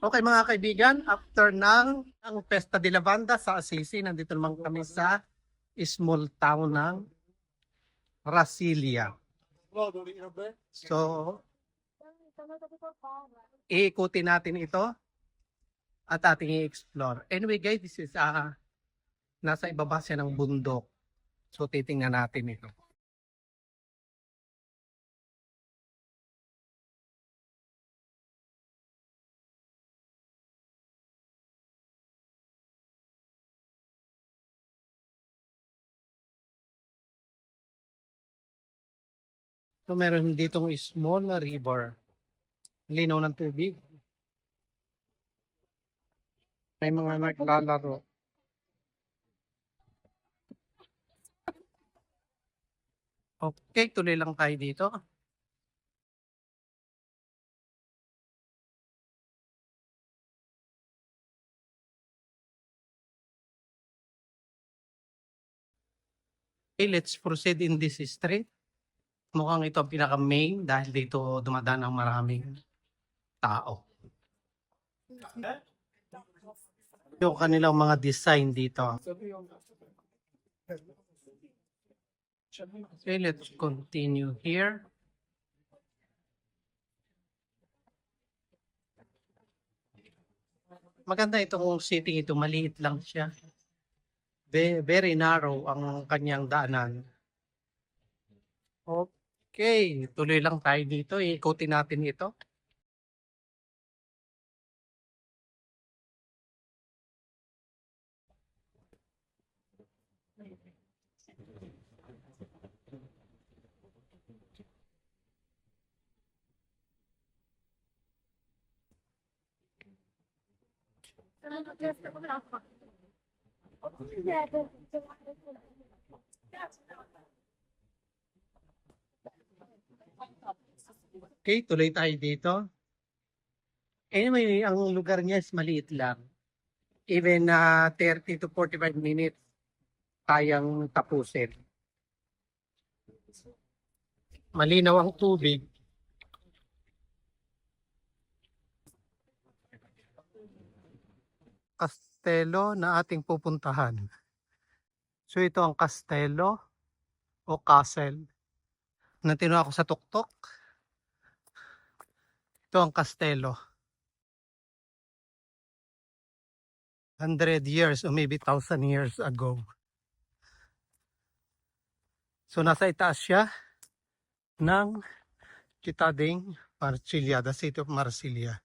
Okay mga kaibigan, after ang Festa de la Banda sa Assisi, nandito naman kami sa small town ng Brasilia. So, iikutin natin ito at ating i-explore. Anyway guys, this is nasa ibaba siya ng bundok. So, titingnan natin ito. So, meron ditong small na river. Linaw ng tubig. May mga naglalaro. Okay, tuloy lang tayo dito. Okay, let's proceed in this street. Mukhang ito ang pinaka-main dahil dito dumadaan ang maraming tao. Yung kanilang mga design dito. Okay, let's continue here. Maganda itong city ito, maliit lang siya. Very narrow ang kanyang daanan. Okay, tuloy lang tayo dito. Iikutin natin ito. Okay, tuloy tayo dito. Anyway, ang lugar niya is maliit lang. Even 30 to 45 minutes kayang tapusin. Malinaw ang tubig. Kastelo na ating pupuntahan. So ito ang kastelo o castle. Natino ako sa tuktok. Ito ang kastelo. 100 years or maybe 1,000 years ago. So nasa itaas siya ng Cittadeng Marsiglia, the city of Marsiglia.